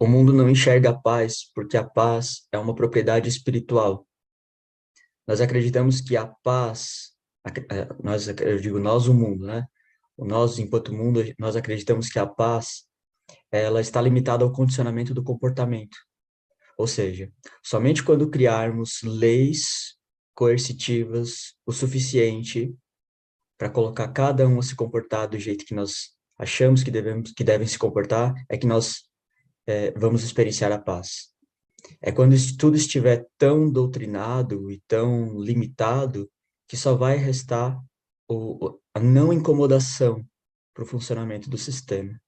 O mundo não enxerga a paz porque a paz é uma propriedade espiritual. Nós acreditamos que a paz, eu digo nós, o mundo, né? Nós, enquanto mundo, nós acreditamos que a paz, ela está limitada ao condicionamento do comportamento. Ou seja, somente quando criarmos leis coercitivas o suficiente para colocar cada um a se comportar do jeito que nós achamos que devem se comportar, é que nós vamos experienciar a paz. É quando tudo estiver tão doutrinado e tão limitado que só vai restar a não incomodação para o funcionamento do sistema.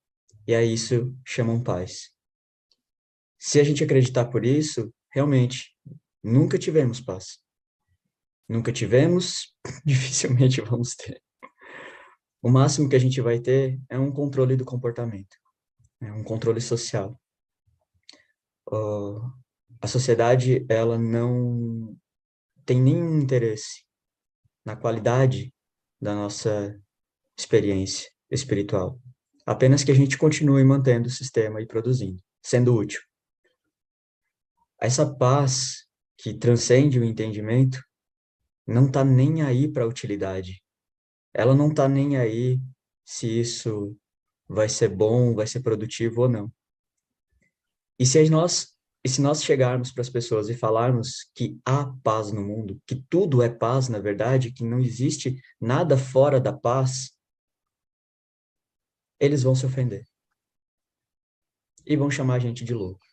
E a isso chamam paz. Se a gente acreditar por isso, realmente, nunca tivemos paz. Nunca tivemos, dificilmente vamos ter. O máximo que a gente vai ter é um controle do comportamento, um controle social. A sociedade, ela não tem nenhum interesse na qualidade da nossa experiência espiritual. Apenas que a gente continue mantendo o sistema e produzindo, sendo útil. Essa paz que transcende o entendimento não está nem aí para a utilidade. Ela não está nem aí se isso vai ser bom, vai ser produtivo ou não. E se nós chegarmos para as pessoas e falarmos que há paz no mundo, que tudo é paz, na verdade, que não existe nada fora da paz, eles vão se ofender. E vão chamar a gente de louco.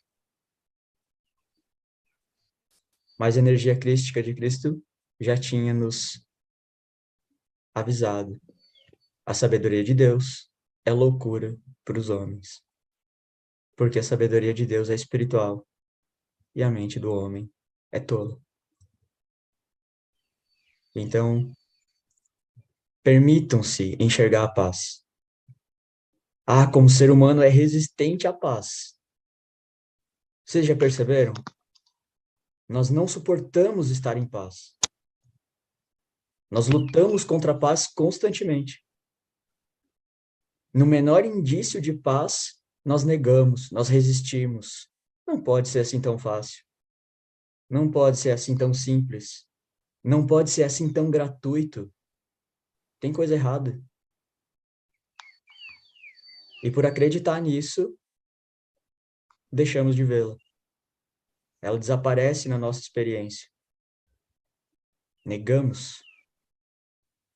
Mas a energia crística de Cristo já tinha nos avisado. A sabedoria de Deus é loucura para os homens. Porque a sabedoria de Deus é espiritual e a mente do homem é tola. Então, permitam-se enxergar a paz. Ah, como o ser humano é resistente à paz. Vocês já perceberam? Nós não suportamos estar em paz. Nós lutamos contra a paz constantemente. No menor indício de paz, nós negamos, nós resistimos. Não pode ser assim tão fácil. Não pode ser assim tão simples. Não pode ser assim tão gratuito. Tem coisa errada. E por acreditar nisso, deixamos de vê-la. Ela desaparece na nossa experiência. Negamos,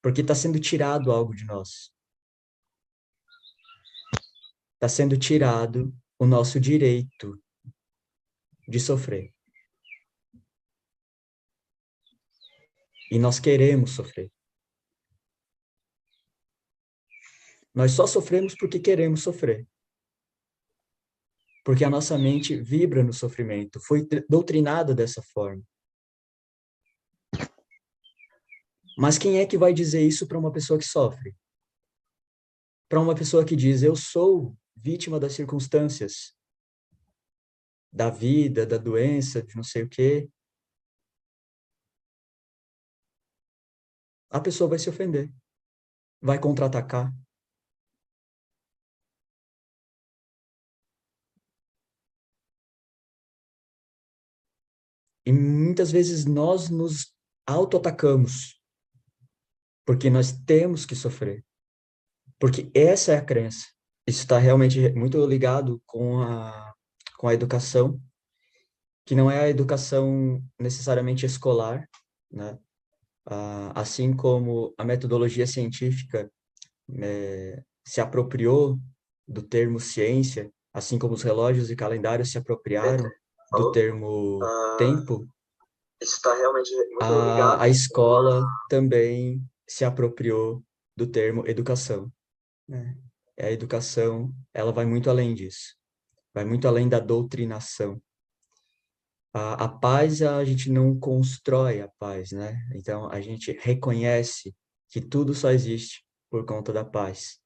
porque está sendo tirado algo de nós. Está sendo tirado o nosso direito de sofrer. E nós queremos sofrer. Nós só sofremos porque queremos sofrer. Porque a nossa mente vibra no sofrimento, foi doutrinada dessa forma. Mas quem é que vai dizer isso para uma pessoa que sofre? Para uma pessoa que diz, eu sou vítima das circunstâncias, da vida, da doença, de não sei o quê. A pessoa vai se ofender, vai contra-atacar. E muitas vezes nós nos auto-atacamos, porque nós temos que sofrer. Porque essa é a crença. Isso está realmente muito ligado com a educação, que não é a educação necessariamente escolar, né? Assim como a metodologia científica se apropriou do termo ciência, assim como os relógios e calendários se apropriaram do termo tempo, isso está realmente muito ligado. A escola também se apropriou do termo educação. Né? A educação, ela vai muito além disso. Vai muito além da doutrinação. A paz, a gente não constrói a paz, né? Então, a gente reconhece que tudo só existe por conta da paz.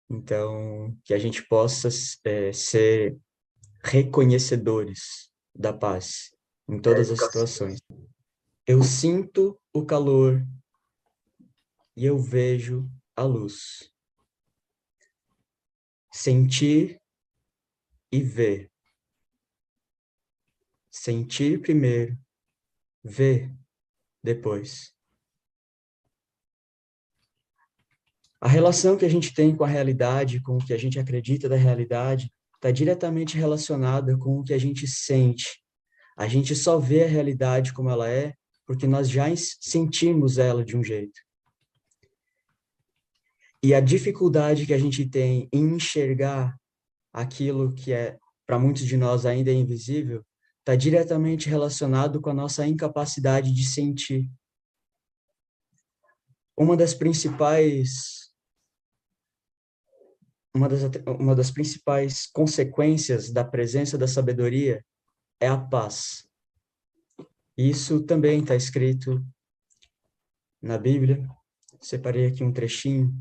Então, que a gente possa ser reconhecedores da paz em todas as situações. Eu sinto o calor e eu vejo a luz. Sentir e ver Sentir primeiro, ver depois. A relação que a gente tem com a realidade, com o que a gente acredita da realidade, está diretamente relacionada com o que a gente sente. A gente só vê a realidade como ela é porque nós já sentimos ela de um jeito. E a dificuldade que a gente tem em enxergar aquilo que é, para muitos de nós, ainda é invisível, está diretamente relacionado com a nossa incapacidade de sentir. Uma das principais uma das principais consequências da presença da sabedoria é a paz. Isso também está escrito na Bíblia. Separei aqui um trechinho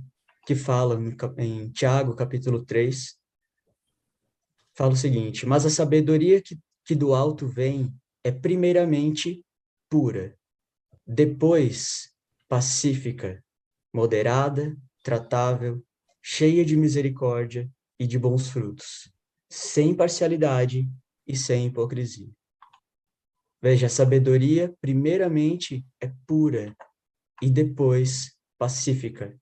que fala em Tiago, capítulo 3, fala o seguinte: mas a sabedoria que do alto vem é primeiramente pura, depois pacífica, moderada, tratável, cheia de misericórdia e de bons frutos, sem parcialidade e sem hipocrisia. Veja, a sabedoria primeiramente é pura e depois pacífica.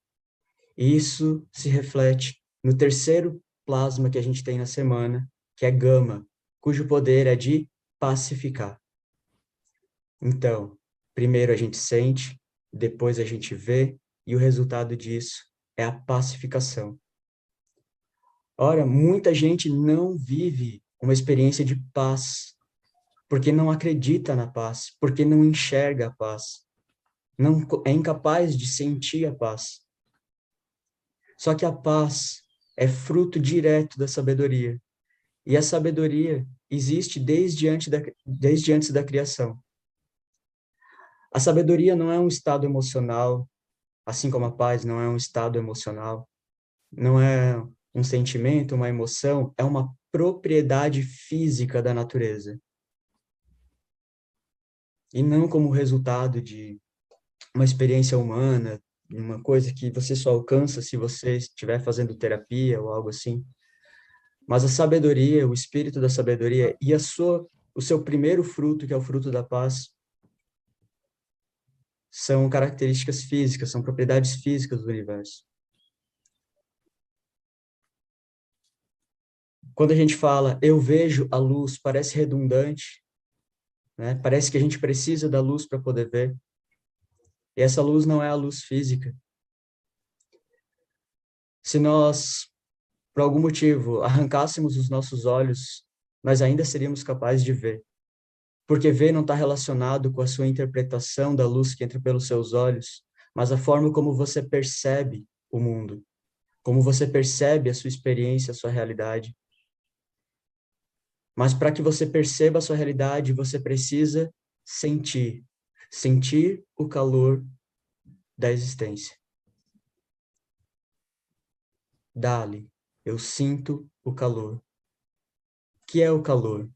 E isso se reflete no terceiro plasma que a gente tem na semana, que é gama, cujo poder é de pacificar. Então, primeiro a gente sente, depois a gente vê, e o resultado disso é a pacificação. Ora, muita gente não vive uma experiência de paz, porque não acredita na paz, porque não enxerga a paz, não é incapaz de sentir a paz. Só que a paz é fruto direto da sabedoria. E a sabedoria existe desde antes da criação. A sabedoria não é um estado emocional, assim como a paz não é um estado emocional, não é um sentimento, uma emoção, é uma propriedade física da natureza. E não como resultado de uma experiência humana, uma coisa que você só alcança se você estiver fazendo terapia ou algo assim. Mas a sabedoria, o espírito da sabedoria e o seu primeiro fruto, que é o fruto da paz, são características físicas, são propriedades físicas do universo. Quando a gente fala, eu vejo a luz, parece redundante, né? Parece que a gente precisa da luz para poder ver. E essa luz não é a luz física. Se nós, por algum motivo, arrancássemos os nossos olhos, nós ainda seríamos capazes de ver. Porque ver não está relacionado com a sua interpretação da luz que entra pelos seus olhos, mas a forma como você percebe o mundo, como você percebe a sua experiência, a sua realidade. Mas para que você perceba a sua realidade, você precisa sentir o calor da existência. Dali, eu sinto o calor. O que é o calor?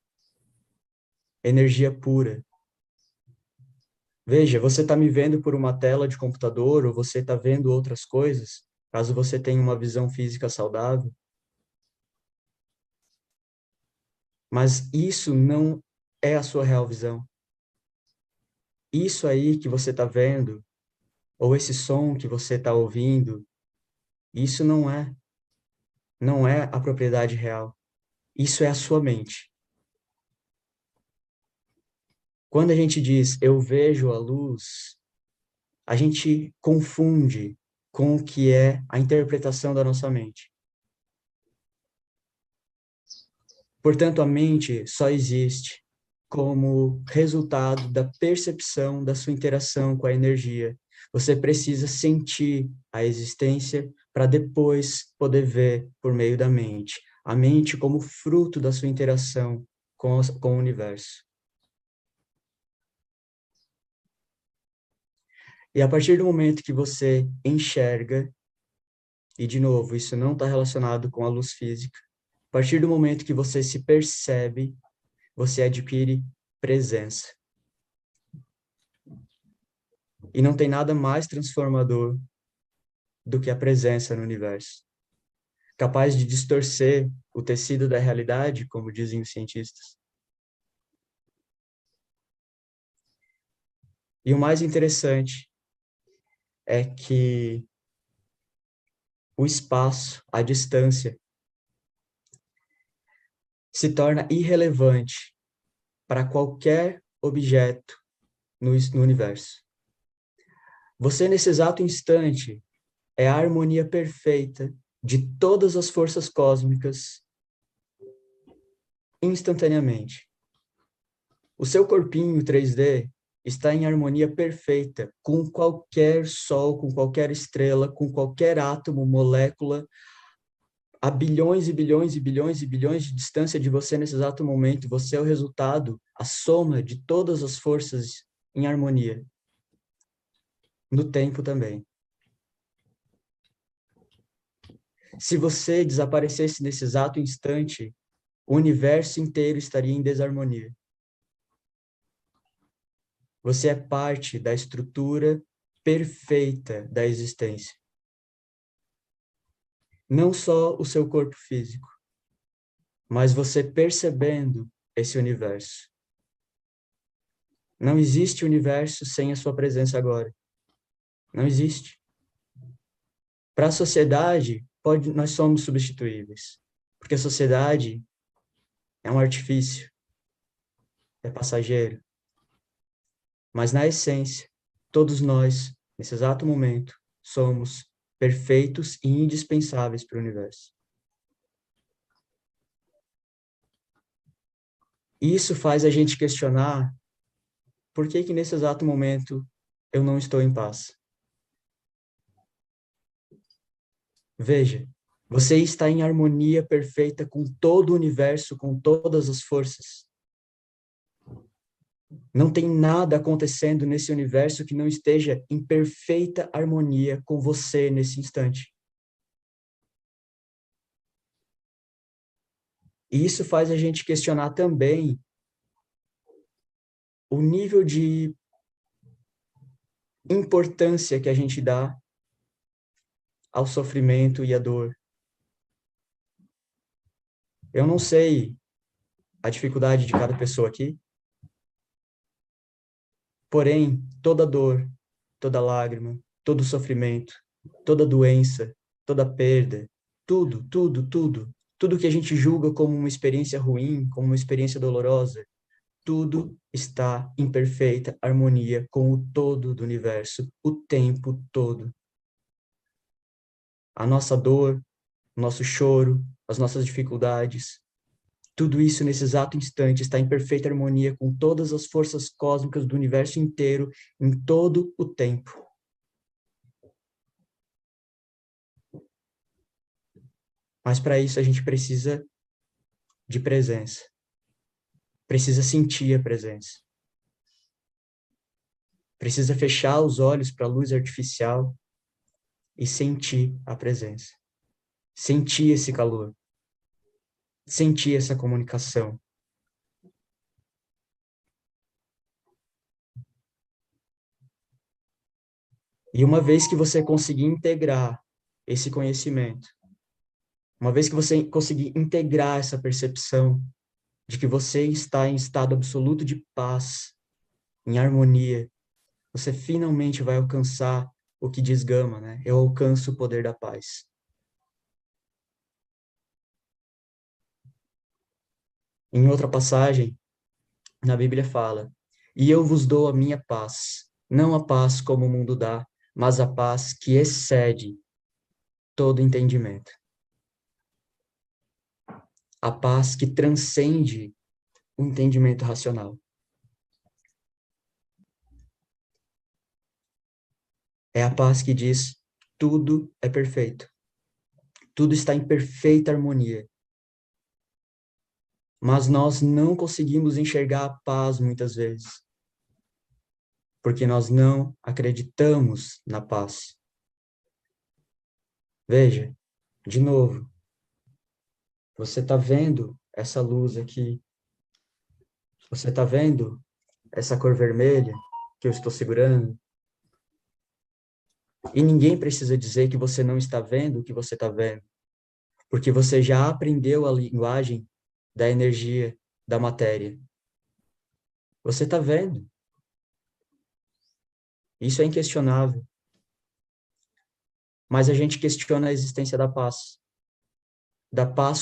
Energia pura. Veja, você está me vendo por uma tela de computador ou você está vendo outras coisas, caso você tenha uma visão física saudável. Mas isso não é a sua real visão. Isso aí que você está vendo, ou esse som que você está ouvindo, isso não é a propriedade real. Isso é a sua mente. Quando a gente diz eu vejo a luz, a gente confunde com o que é a interpretação da nossa mente. Portanto, a mente só existe como resultado da percepção da sua interação com a energia. Você precisa sentir a existência para depois poder ver por meio da mente. A mente como fruto da sua interação com o universo. E a partir do momento que você enxerga, e de novo, isso não está relacionado com a luz física, a partir do momento que você se percebe, você adquire presença. E não tem nada mais transformador do que a presença no universo, capaz de distorcer o tecido da realidade, como dizem os cientistas. E o mais interessante é que o espaço, a distância, se torna irrelevante para qualquer objeto no universo. Você, nesse exato instante, é a harmonia perfeita de todas as forças cósmicas instantaneamente. O seu corpinho 3D está em harmonia perfeita com qualquer sol, com qualquer estrela, com qualquer átomo, molécula, a bilhões e bilhões e bilhões e bilhões de distância de você nesse exato momento. Você é o resultado, a soma de todas as forças em harmonia. No tempo também. Se você desaparecesse nesse exato instante, o universo inteiro estaria em desarmonia. Você é parte da estrutura perfeita da existência. Não só o seu corpo físico, mas você percebendo esse universo. Não existe universo sem a sua presença agora. Não existe. Para a sociedade, nós somos substituíveis, porque a sociedade é um artifício, é passageiro. Mas na essência, todos nós, nesse exato momento, somos perfeitos e indispensáveis para o universo. Isso faz a gente questionar por que nesse exato momento eu não estou em paz. Veja, você está em harmonia perfeita com todo o universo, com todas as forças. Não tem nada acontecendo nesse universo que não esteja em perfeita harmonia com você nesse instante. E isso faz a gente questionar também o nível de importância que a gente dá ao sofrimento e à dor. Eu não sei a dificuldade de cada pessoa aqui, porém, toda dor, toda lágrima, todo sofrimento, toda doença, toda perda, tudo que a gente julga como uma experiência ruim, como uma experiência dolorosa, tudo está em perfeita harmonia com o todo do universo, o tempo todo. A nossa dor, o nosso choro, as nossas dificuldades, tudo isso nesse exato instante está em perfeita harmonia com todas as forças cósmicas do universo inteiro, em todo o tempo. Mas para isso a gente precisa de presença. Precisa sentir a presença. Precisa fechar os olhos para a luz artificial e sentir a presença. Sentir esse calor. Sentir essa comunicação. E uma vez que você conseguir integrar esse conhecimento, uma vez que você conseguir integrar essa percepção de que você está em estado absoluto de paz, em harmonia, você finalmente vai alcançar o que diz Gama, né? Eu alcanço o poder da paz. Em outra passagem, na Bíblia fala: "E eu vos dou a minha paz, não a paz como o mundo dá, mas a paz que excede todo entendimento." A paz que transcende o entendimento racional. É a paz que diz: tudo é perfeito. Tudo está em perfeita harmonia. Mas nós não conseguimos enxergar a paz muitas vezes, porque nós não acreditamos na paz. Veja, de novo, você está vendo essa luz aqui? Você está vendo essa cor vermelha que eu estou segurando? E ninguém precisa dizer que você não está vendo o que você está vendo, porque você já aprendeu a linguagem da energia, da matéria. Você está vendo. Isso é inquestionável. Mas a gente questiona a existência da paz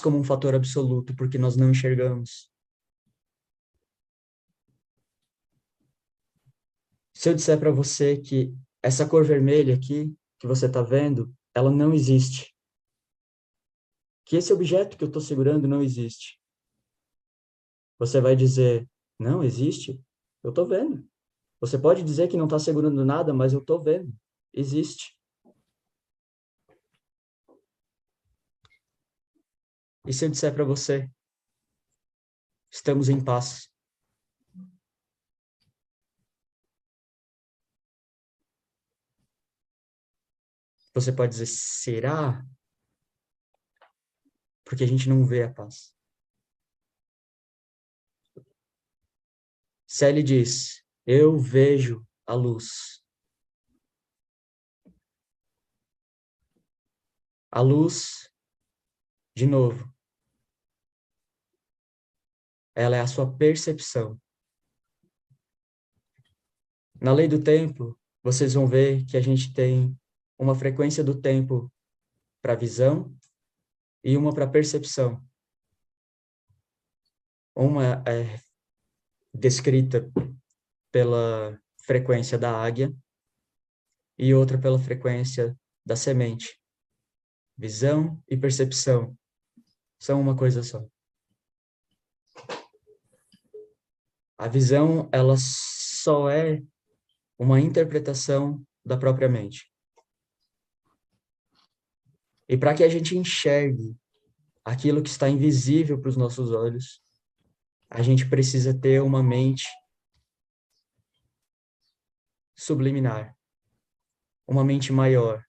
como um fator absoluto, porque nós não enxergamos. Se eu disser para você que essa cor vermelha aqui, que você está vendo, ela não existe. Que esse objeto que eu estou segurando não existe. Você vai dizer, não existe? Eu estou vendo. Você pode dizer que não está segurando nada, mas eu estou vendo. Existe. E se eu disser para você, estamos em paz? Você pode dizer, será? Porque a gente não vê a paz. Sally diz, eu vejo a luz. A luz, de novo, ela é a sua percepção. Na lei do tempo, vocês vão ver que a gente tem uma frequência do tempo para visão e uma para percepção. Uma é descrita pela frequência da águia e outra pela frequência da semente. Visão e percepção são uma coisa só. A visão, ela só é uma interpretação da própria mente. E para que a gente enxergue aquilo que está invisível para os nossos olhos, a gente precisa ter uma mente subliminar, uma mente maior.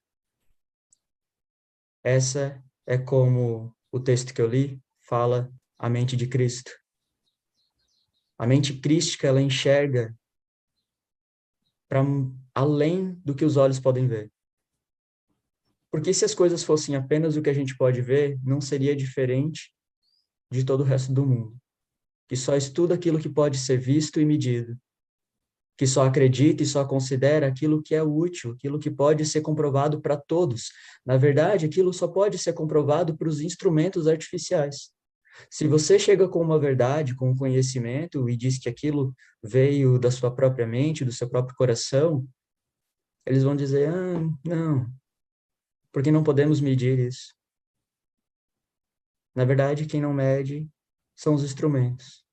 Essa é como o texto que eu li fala a mente de Cristo. A mente crística, ela enxerga para além do que os olhos podem ver. Porque se as coisas fossem apenas o que a gente pode ver, não seria diferente de todo o resto do mundo, que só estuda aquilo que pode ser visto e medido, que só acredita e só considera aquilo que é útil, aquilo que pode ser comprovado para todos. Na verdade, aquilo só pode ser comprovado para os instrumentos artificiais. Se você chega com uma verdade, com um conhecimento e diz que aquilo veio da sua própria mente, do seu próprio coração, eles vão dizer, não, porque não podemos medir isso. Na verdade, quem não mede são os instrumentos.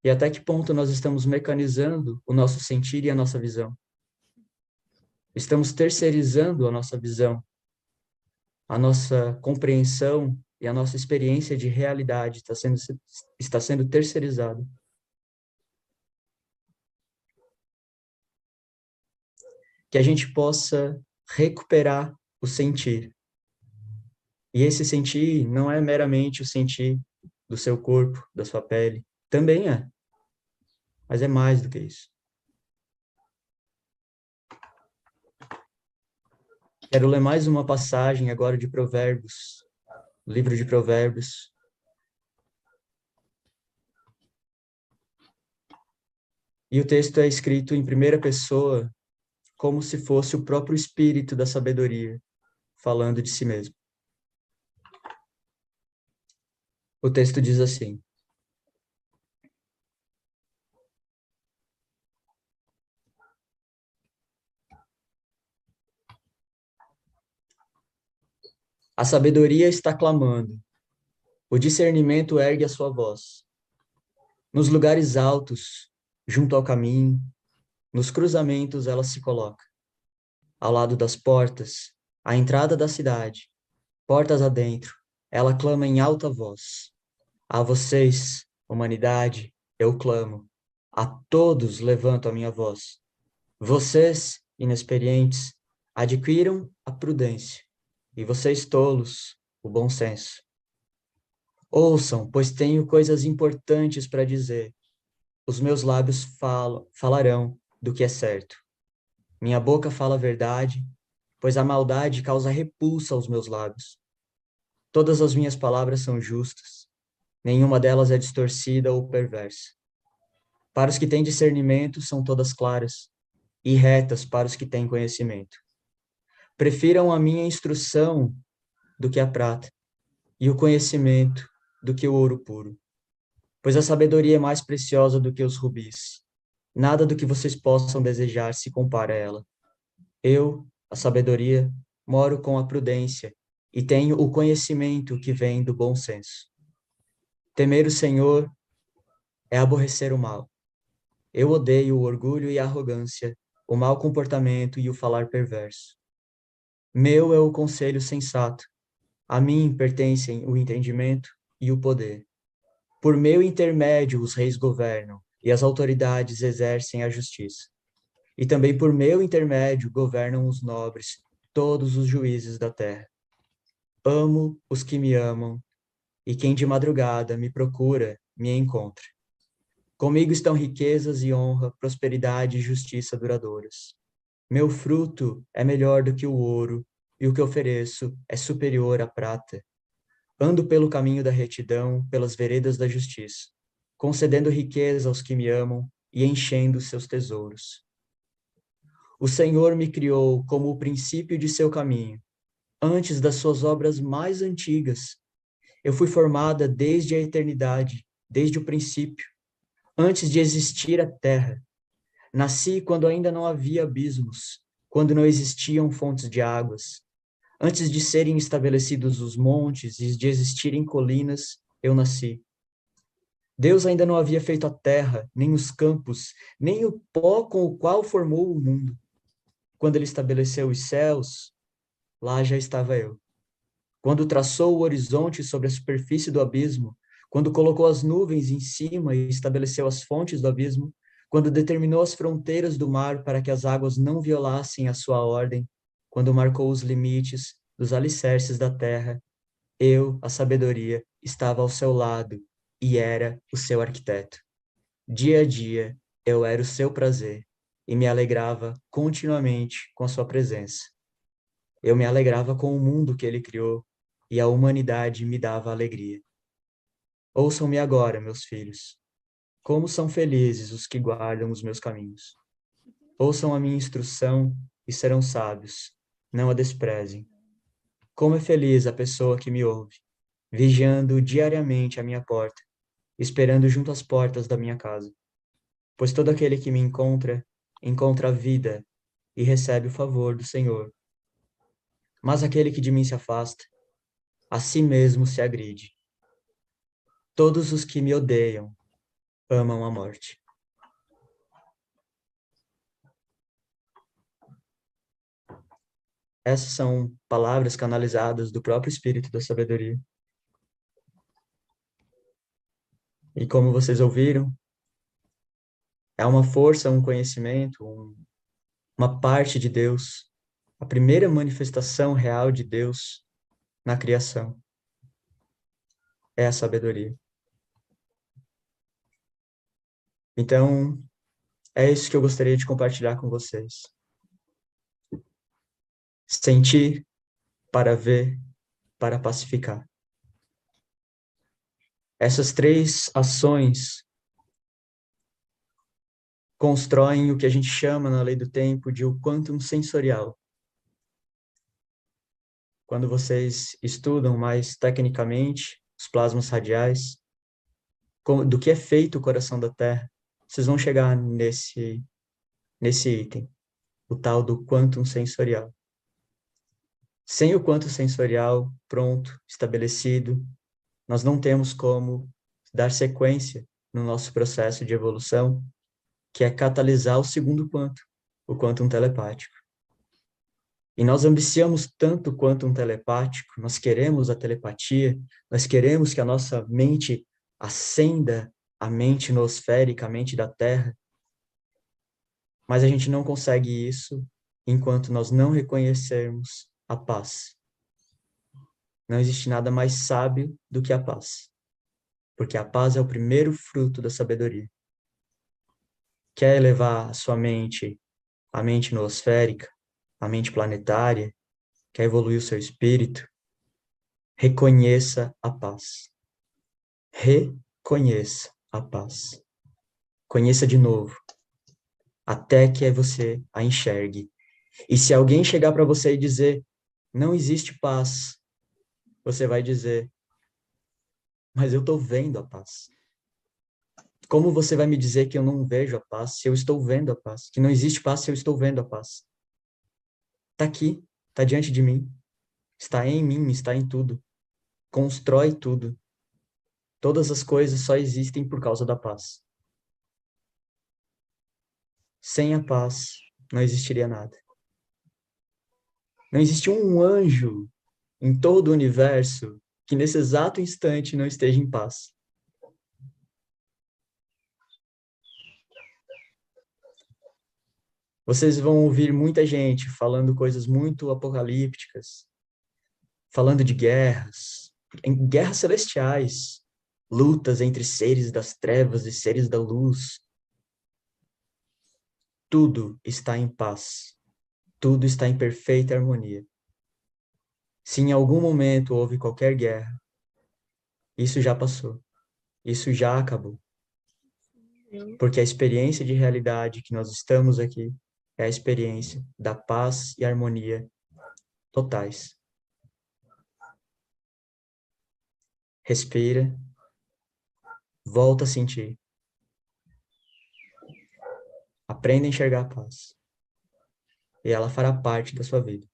E até que ponto nós estamos mecanizando o nosso sentir e a nossa visão? Estamos terceirizando a nossa visão, a nossa compreensão e a nossa experiência de realidade está sendo terceirizada. Que a gente possa recuperar o sentir. E esse sentir não é meramente o sentir do seu corpo, da sua pele. Também é, mas é mais do que isso. Quero ler mais uma passagem agora de Provérbios, livro de Provérbios. E o texto é escrito em primeira pessoa, como se fosse o próprio espírito da sabedoria, falando de si mesmo. O texto diz assim: a sabedoria está clamando, o discernimento ergue a sua voz. Nos lugares altos, junto ao caminho, nos cruzamentos ela se coloca. Ao lado das portas, à entrada da cidade, portas adentro, ela clama em alta voz. A vocês, humanidade, eu clamo. A todos levanto a minha voz. Vocês, inexperientes, adquiram a prudência. E vocês, tolos, o bom senso. Ouçam, pois tenho coisas importantes para dizer. Os meus lábios falarão do que é certo. Minha boca fala a verdade, pois a maldade causa repulsa aos meus lábios. Todas as minhas palavras são justas, nenhuma delas é distorcida ou perversa. Para os que têm discernimento, são todas claras, e retas para os que têm conhecimento. Prefiram a minha instrução do que a prata, e o conhecimento do que o ouro puro. Pois a sabedoria é mais preciosa do que os rubis. Nada do que vocês possam desejar se compara a ela. Eu, a sabedoria, moro com a prudência e tenho o conhecimento que vem do bom senso. Temer o Senhor é aborrecer o mal. Eu odeio o orgulho e a arrogância, o mau comportamento e o falar perverso. Meu é o conselho sensato. A mim pertencem o entendimento e o poder. Por meu intermédio os reis governam e as autoridades exercem a justiça. E também por meu intermédio governam os nobres, todos os juízes da terra. Amo os que me amam, e quem de madrugada me procura, me encontra. Comigo estão riquezas e honra, prosperidade e justiça duradouras. Meu fruto é melhor do que o ouro, e o que ofereço é superior à prata. Ando pelo caminho da retidão, pelas veredas da justiça, concedendo riqueza aos que me amam e enchendo seus tesouros. O Senhor me criou como o princípio de seu caminho, antes das suas obras mais antigas. Eu fui formada desde a eternidade, desde o princípio, antes de existir a terra. Nasci quando ainda não havia abismos, quando não existiam fontes de águas. Antes de serem estabelecidos os montes e de existirem colinas, eu nasci. Deus ainda não havia feito a terra, nem os campos, nem o pó com o qual formou o mundo. Quando ele estabeleceu os céus, lá já estava eu. Quando traçou o horizonte sobre a superfície do abismo, quando colocou as nuvens em cima e estabeleceu as fontes do abismo, quando determinou as fronteiras do mar para que as águas não violassem a sua ordem, quando marcou os limites dos alicerces da terra, eu, a sabedoria, estava ao seu lado e era o seu arquiteto. Dia a dia, eu era o seu prazer e me alegrava continuamente com a sua presença. Eu me alegrava com o mundo que ele criou e a humanidade me dava alegria. Ouçam-me agora, meus filhos. Como são felizes os que guardam os meus caminhos. Ouçam a minha instrução e serão sábios. Não a desprezem. Como é feliz a pessoa que me ouve, vigiando diariamente a minha porta, esperando junto às portas da minha casa. Pois todo aquele que me encontra, encontra a vida e recebe o favor do Senhor. Mas aquele que de mim se afasta, a si mesmo se agride. Todos os que me odeiam amam a morte. Essas são palavras canalizadas do próprio Espírito da Sabedoria. E como vocês ouviram, é uma força, um conhecimento, uma parte de Deus, a primeira manifestação real de Deus na criação. É a sabedoria. Então, é isso que eu gostaria de compartilhar com vocês. Sentir para ver, para pacificar. Essas três ações constroem o que a gente chama na lei do tempo de o quantum sensorial. Quando vocês estudam mais tecnicamente os plasmas radiais, do que é feito o coração da Terra, vocês vão chegar nesse item, o tal do quantum sensorial. Sem o quantum sensorial pronto, estabelecido, nós não temos como dar sequência no nosso processo de evolução, que é catalisar o segundo quantum, o quantum telepático. E nós ambiciamos tanto o quantum telepático, nós queremos a telepatia, nós queremos que a nossa mente ascenda a mente nosférica, a mente da Terra, mas a gente não consegue isso enquanto nós não reconhecermos a paz. Não existe nada mais sábio do que a paz, porque a paz é o primeiro fruto da sabedoria. Quer elevar a sua mente, a mente noosférica, a mente planetária, quer evoluir o seu espírito, reconheça a paz. Reconheça a paz. conheça de novo, até que você a enxergue. E se alguém chegar para você e dizer, não existe paz, você vai dizer, mas eu estou vendo a paz. Como você vai me dizer que eu não vejo a paz se eu estou vendo a paz? Que não existe paz se eu estou vendo a paz? Está aqui, está diante de mim, está em mim, está em tudo. Constrói tudo. Todas as coisas só existem por causa da paz. Sem a paz, não existiria nada. Não existe um anjo em todo o universo que nesse exato instante não esteja em paz. Vocês vão ouvir muita gente falando coisas muito apocalípticas, falando de guerras, em guerras celestiais, lutas entre seres das trevas e seres da luz. Tudo está em paz. Tudo está em perfeita harmonia. Se em algum momento houve qualquer guerra, isso já passou. Isso já acabou. Porque a experiência de realidade que nós estamos aqui é a experiência da paz e harmonia totais. Respira, volta a sentir. Aprenda a enxergar a paz. E ela fará parte da sua vida.